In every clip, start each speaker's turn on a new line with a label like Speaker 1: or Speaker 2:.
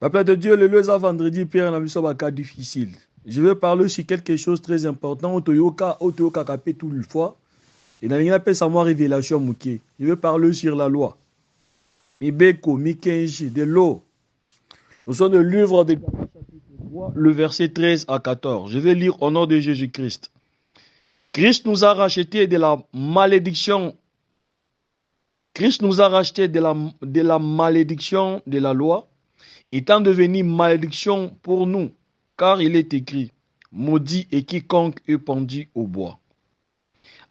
Speaker 1: Papa de Dieu, le leza vendredi, Père, on a un cas difficile. Je vais parler sur quelque chose de très important. Otoyoka kapé tout le fois. Et dans l'ingénieur savoir révélation mouké. Je vais parler sur la loi. Mibeko, Mikenji, de l'eau. Nous sommes le livre de Galates, chapitre 3, le verset 13 à 14. Je vais lire au nom de Jésus-Christ. Christ nous a racheté de la malédiction. Christ nous a racheté de la malédiction de la loi, étant devenu malédiction pour nous, car il est écrit, maudit est quiconque est pendu au bois.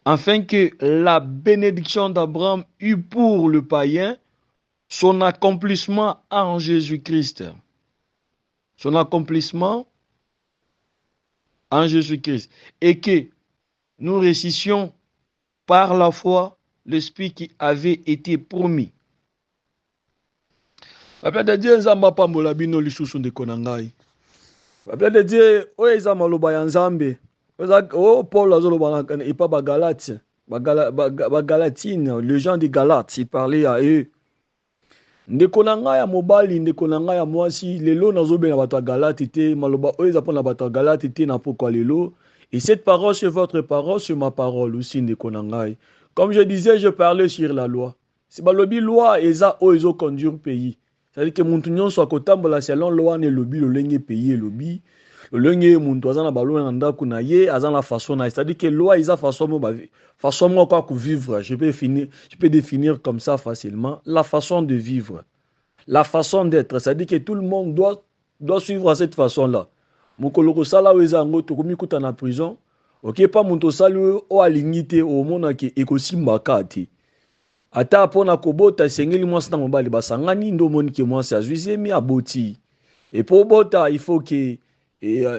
Speaker 1: Afin que la bénédiction d'Abraham eût pour le païen son accomplissement en Jésus-Christ. Son accomplissement en Jésus-Christ. Et que nous récissons par la foi l'esprit qui avait été promis. Papa de Dieu, nzamba pambola bino lisusu ndeko na ngai. Papa de Dieu, oyo eza maloba ya Nzambe. Oh, Paul azoloba na epa bagalate, bagalatine, les gens de Galates, il parlait à eux. Ndeko na ngai ya mobali, ndeko na ngai ya mwasi, lelo nazobela bato ya Galate te, maloba oyo eza pona bato ya Galate te na pokwa lelo. Et cette parole, c'est votre parole, c'est ma parole aussi, ndeko na ngai. Comme je disais, je parlais sur la loi. C'est balobi loi eza oyo ezo conduire pays. C'est-à-dire que muntu nyonso akotambola selon loi ne lobi lolenge pays elobi. Lolenge muntu aza na balona na ndako na ye, aza na façon na. C'est-à-dire que loi eza façon mo kwa ku vivre. Je peux définir comme ça facilement la façon de vivre. La façon d'être, c'est-à-dire que tout le monde doit suivre cette façon-là. Mokolo ko sala weza ngo to komi kuta na prison. OK, pas muntu sala o alingite o mona ke ekosimba kati. Ata pona kobota sengeli mwasi na mobali basangani ndo moni ke mwasi azwizemi aboti. Et pour bota, il faut que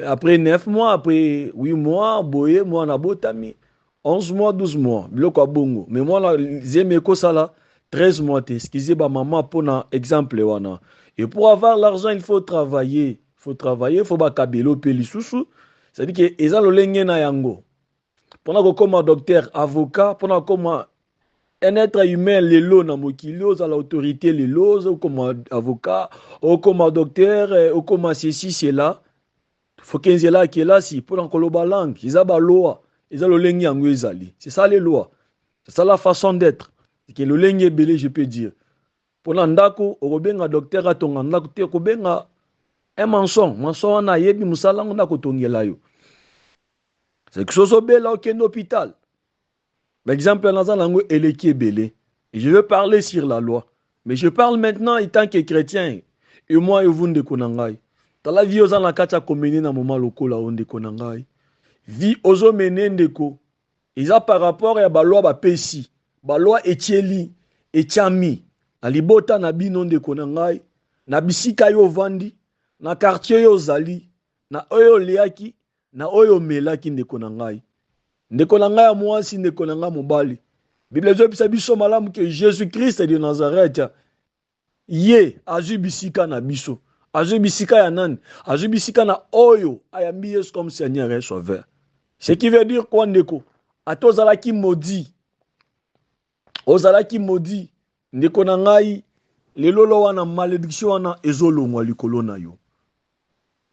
Speaker 1: après 9 mois, après 8 mois, boye moi na botami 11 mois, 12 mois, biloko bongo. Mais moi la zeme ko sala 13 mois te. Excusez ba maman pona exemple wana. Et pour avoir l'argent, il faut travailler. Il faut ba kabelo pe lisusu. C'est-à-dire que eza lolenge na yango. Pona ko koma docteur, avocat, pona koma un être humain, les lots na mokili, à l'autorité, les lots, comme avocat, ou comme docteur, ou comme ceci, c'est là. Faut qu'il y ait là, qui est là, si, pour l'encoloba langue, ils ont la loi, ils ont le lengi en guezali. C'est ça les lois. C'est ça la façon d'être. C'est que le lengi est belé, je peux dire. Pour l'andako, au benga docteur à ton andako, te ko benga un mensonge na yebi musala ngako tongela yo. C'est que chose belle là, aucun hôpital. Par exemple, je veux parler sur la loi. Mais je parle maintenant en tant que chrétien. Et moi, je vous ne connais pas. La vie aux en la kacha komene na moment loko la onde konangai. Vie aux omene ndeko. Ils a par rapport à la loi ba pesi. Ba loi etieli, etiami. Na libota na bino ndeko nangai. Na bisika yo vandi. Na quartier yo zali. Na oyo leaki. Na oyo melaki ndeko nangai. Ndeko na ngai ya mwasi, ndeko na ngai mobali. Bible ezopesa biso malamu ke Jésus-Christ de Nazareth ye azwi bisika na biso. Azwi bisika ya nani? Azwi bisika na oyo ayambi Yesu comme Seigneur et Sauveur. Ce qui veut dire quoi ndeko? Ata ozalaki maudit. Ozalaki maudit. Ndeko na ngai lelo wana malédiction wana ezolongwa likolo na yo.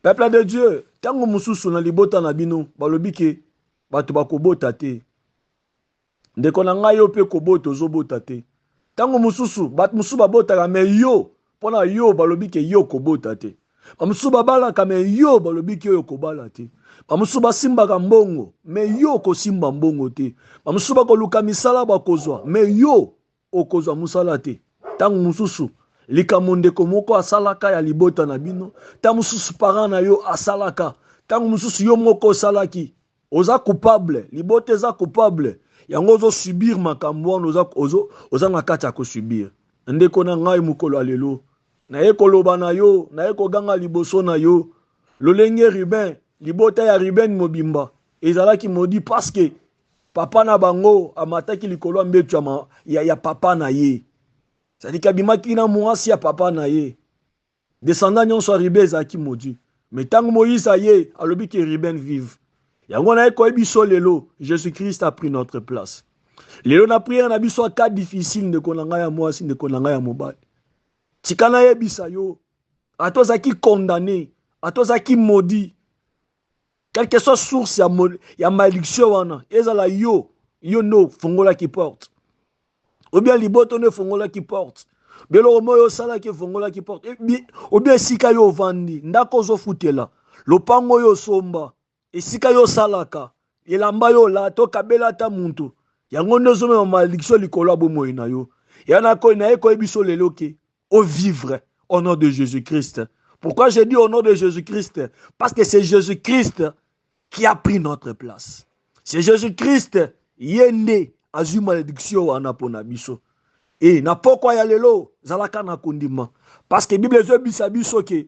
Speaker 1: Peuple de Dieu, tango mususu na libota na bino balobi ke bato bakobota te. Ndeko na ngai yo pe kobota ozobota te. Tango mususu bato mususu babotaka me yo pona yo balobi ke yo kobota te. Ba mususu babalaka me yo balobi ke yo kobala te. Ba mususu basimbaka mbongo me yo kosimba mbongo te. Ba mususu bakoluka misala bakozwa me yo okozwa musala te. Tango mususu likambo ndeko moko asalaka ya libota na bino, tango mususu parent na yo asalaka, tango mususu yo moko osalaki oza coupable, libote eza coupable. Yango ozo subir makambo wana oza na kati ya ko subir. Ndeko na ngai mukolo alelo. Na ye koloba na yo, na ye koganga liboso na yo. Lolenge Ruben, libota ya Ruben mobimba. Ezalaki modi parce que papa na bango amataki likolo mbetu ya papa na ye. C'est-à-dire kabimaki na mwasi ya papa na ye. Descendant nyonso Ruben ezalaki modi. Mais tango Moïse aye, alobi ke Ruben vive. Yango na eko ebiso lelo, Jésus-Christ a pris notre place. Lelo na prière na biso cas difficile ndeko na ngai ya mwasi ndeko na ngai ya mobali. Tikana yebisa yo. atozaki condamné, atozaki maudit. Quelle que soit source ya malédiction wana, ezala yo no fongola qui porte. Ou bien liboto ne fongola qui porte. Belo moyo sala ki fongola qui porte. Ou bien sika yo vandi, ndako zo futela. Lopango yo somba, esika yo salaka, elamba yo la to kabela ta muntu. Yango ndezo me malédiction likolo bomoyi na yo. Yana ko na eko ebiso lelo ke au vivre au nom de Jésus-Christ. Pourquoi je dis au nom de Jésus-Christ? Parce que c'est Jésus-Christ qui a pris notre place. C'est Jésus-Christ yende azu malédiction wana pona biso. Et na pokwa ya lelo zalaka na kondima. Parce que Bible zo bisa biso ke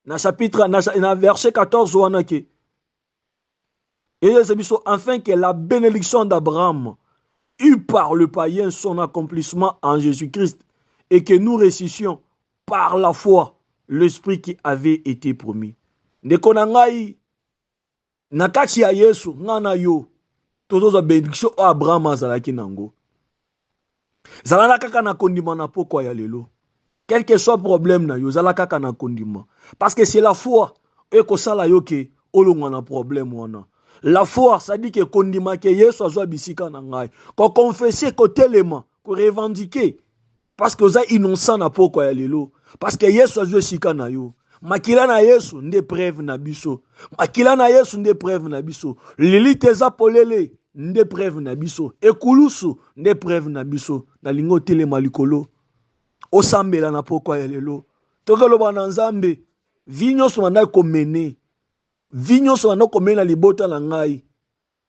Speaker 1: na chapitre na verset 14 wana ke et c'est biso afin que la bénédiction d'Abraham eut par le païen son accomplissement en Jésus-Christ et que nous ressuscitions par la foi l'esprit qui avait été promis. Ndeko na ngai na kati ya Yesu ngana yo tozoza bénédiction o Abraham azalaki nango. Zalala kaka na kondima na pokwa ya lelo. Quel que soit problème na yo zala kaka na kondima. Parce que c'est la foi et ko sala yo ke olongwa na problème wana. La foi, ça dit que kondima ke Yesu azwa bisika na ngai. Ko confesser ko telema, ko revendiquer parce que oza innocent na pokwa ya lelo. Parce que Yesu azwa sika na yo. Makila na Yesu nde preuve na biso. Makila na Yesu nde preuve na biso. Lili teza polele nde preuve na biso. Ekulusu nde preuve na biso. Na lingo telema likolo. Osambela na pokwa ya lelo. Tokoloba na Nzambe, vinyo so na komene. Vinyo so na komene na libota na ngai.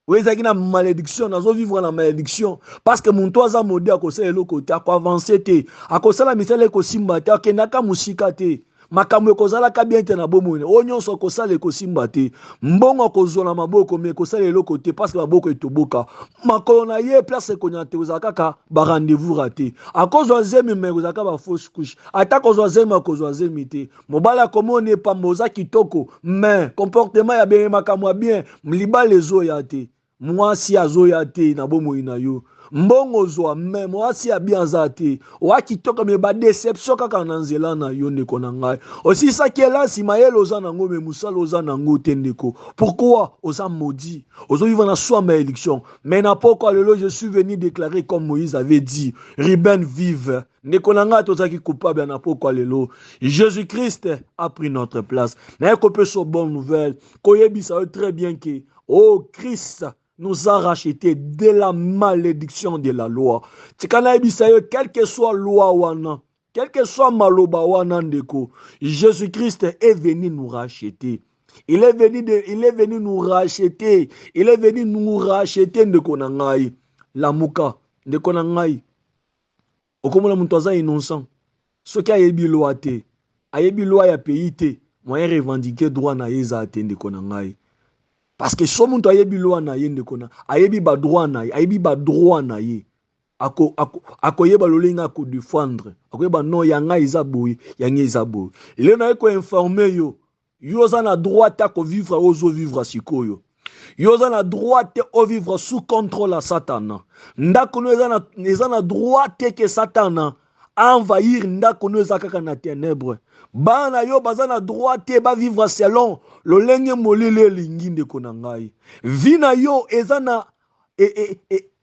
Speaker 1: Wezaki na malédiction, nazo vivre na malédiction parce que mon toaza modi akosala eloko te, ako avancer te, akosala misala ekosimba te, akendaka musika te. Makambo ekozalaka bien te na bomoi. O nyonso akosala ekosimba te. Mbongo akozwa na maboko me ekosala eloko te parce que maboko etoboka. Makolo na ye place ekonya te ozalaka ba rendez-vous raté. Akozwa zemi me ozalaka ba fausse couche. Ata kozwa zemi akozwa zemi te. Mobala komone pa moza kitoko mais comportement ya bien makambo bien mlibala ezoya te. Mwasi azoya te na bomoi na yo. Mbongo zwa me mwasi abianza te. Wakitoka me ba déception kaka na nzela na yo ndeko na ngai. Aussi ça qui est là si mayelo oza nango me musala oza nango te ndeko. Pourquoi oza maudit? Ozo vivre na soi malédiction. Mais na pourquoi lelo je suis venu déclarer comme Moïse avait dit, Ruben vive. Ndeko na ngai tozaki coupable na pourquoi lelo. Jésus-Christ a pris notre place. Na ko pe so bonne nouvelle. Koyebisa très bien que oh Christ nous a rachetés de la malédiction de la loi. Quelle que soit loi wana, quel que soit maloba wana ndeko, Jésus-Christ est venu nous racheter. Il est venu nous racheter. Il est venu nous racheter ndeko na ngai. La muka ndeko na ngai. Okomona muntu aza innocent. Soki ayebi loi te, ayebi loi ya pays te, moyen revendiquer droit na yeza te ndeko na ngai. Parce que so muntu ayebi loi na ye ndekona ayebi ba droit na ye ayebi ba droit na ye akoyeba lolinga ko défendre akoyeba non yanga izaboy yanga izaboy ile na ko informer yo yoza na droit ta ko vivre ozo vivre sikoyo yoza na droit te o vivre sous contrôle à Satan ndako no eza na droit te que Satan envahir ndako no eza kaka na ténèbres. Bana yo bazana droit te ba vivre selon le lenge molile lingi ndeko na ngai. Vina yo ezana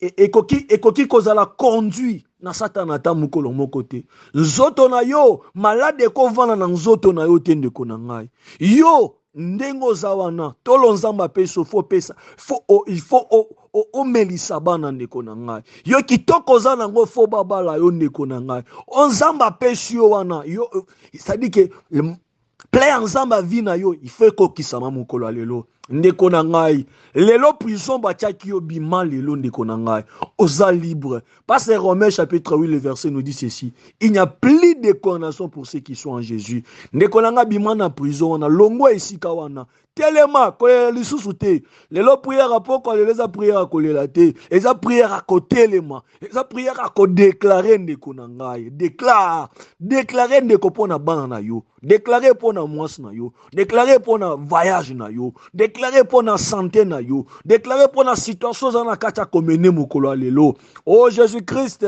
Speaker 1: ekoki kozala conduit na Satan ata mukolo moko te. Nzoto na yo malade ko vana na nzoto na yo te ndeko na ngai. Yo ndengo zawana tolo nzamba peso fo pesa il faut o melisa bana ndeko na ngai. Yo kitoko za nango fo babala yo ndeko na ngai. Onzamba pesio wana yo ça dit que plein nzamba vina yo il faut ko kisama mukolo lelo ndeko na ngai. Lelo prison batiaki yo bima lelo ndeko na ngai. Oza libre. Parce que Romains chapitre 8 le verset nous dit ceci. Il n'y a plus de condamnation pour ceux qui sont en Jésus. Ndeko na ngai bima na prison wana longo esika wana. Telema kolela lisusu te. Lelo prière apoko leza prière kolela te. Eza prière a kotelema. Eza prière a ko déclarer ndeko na ngai. Déclarer ndeko pona bana na yo. Déclarer pona mwasi na yo. Déclarer pona voyage na yo. Déclarer pona santé na yo. Déclarer pona situation za na kata komene mokolo lelo. Oh Jésus-Christ,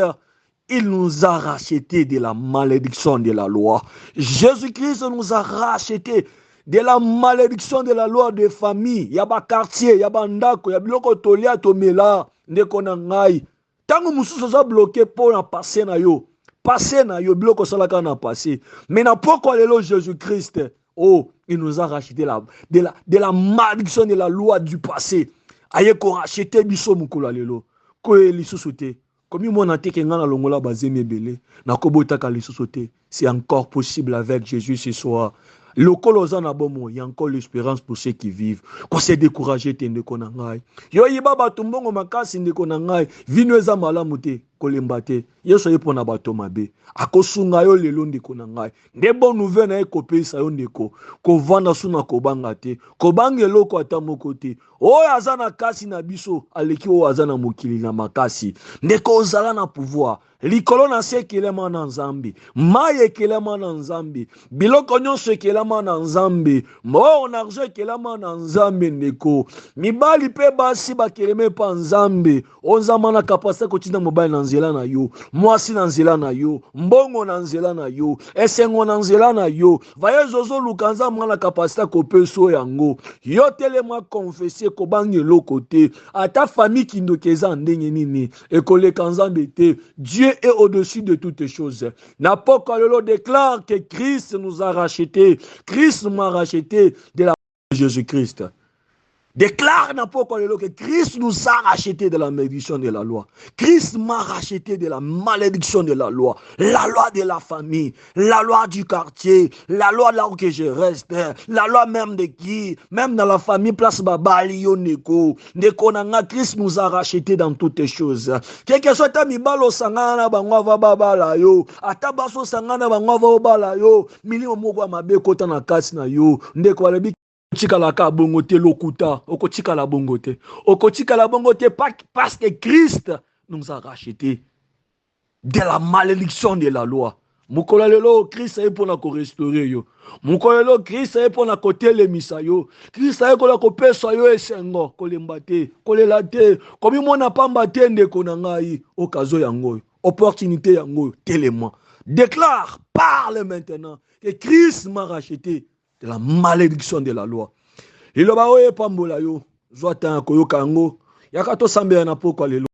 Speaker 1: il nous a rachetés de la malédiction de la loi. Jésus-Christ nous a rachetés de la malédiction de la loi de famille. Yaba quartier, yaba ndako, yabiloko tolia tomela, ndeko na ngai. Tango mususu za bloqué pour na passer na yo. Passer na yo, biloko salaka na passer. Mais na pourquoi lelo Jésus-Christ, oh, il nous a racheté de la malédiction de la loi du passé. Aye ko racheté biso mukula lelo. Ko lisusu te. Comme il m'a dit que ngana longola bazemi belé, na kobota ka lisusu te. C'est encore possible avec Jésus ce soir. Le colosana bomo, il y a encore l'espérance pour ceux qui vivent. Quand c'est découragé, t'es ne konangai. Yo yiba batumbongo makasi ne konangai. Vino eza malamute, kolembate. Yeso yepo na bato mabe. Akosunga yo lelo nde konangai. Nde bon nouvelle na ekope sa yo ndeko. Ko vanda suna kobanga te. Kobange loko ata moko te. Oyo azana kasi na biso, aleki oyo azana mokili na makasi. Ndeko ozala na pouvoir. Likolo na se kelema na nzambi. Maye kelema na nzambi. Biloko nyonso kelema na nzambi. Mo na argent kelema na nzambi ndeko. Mibali pe basi ba keleme pa nzambi. Onzama na kapasite kotinda mobali na nzela na yo. Mwasi na nzela na yo. Mbongo na nzela na yo. Esengo na nzela na yo. Vaye zozo lukanza mwa na kapasite kopeso yango. Yo telema confesser kobangi loko te. Ata famille kindokeza ndenge nini. Ekole kanzambe te. Dieu est au-dessus de toutes choses. N'Apocalypse déclare que Christ nous a rachetés. Christ m'a racheté de la Jésus-Christ. Déclare N'Apocalypse que Christ nous a rachetés de la malédiction de la loi. Christ m'a racheté de la malédiction de la loi de la famille, la loi du quartier, la loi là où que je reste, la loi même de qui, même dans la famille, place Babali, Yoneko, Nekonanga, Christ nous a rachetés dans toutes les choses. Quel que soit ta mibalo sangana, bangwa babala yo, atabaso sangana, bangwa babala yo, mili omogwa mabe kota na kasi na yo, ndeko alebi. Okochikala bongote lokuta, okochikala bongote. Okochikala bongote parce que Christ nous a rachetés de la malédiction de la loi. Mukolelo Christ est pour la restaurer yo. Mukolelo Christ est pour la côté les misayo. Christ est pour la kopesa yo esengo kolembate, kolelate. Comme il n'a pas mbaté ndeko na ngai okazo yango. Opportunité yango télément. Déclare, parle maintenant que Christ m'a racheté de la malédiction de la loi. Il va oye pambola yo, zwata koyoka ngo, yakato sambe na poko lelo.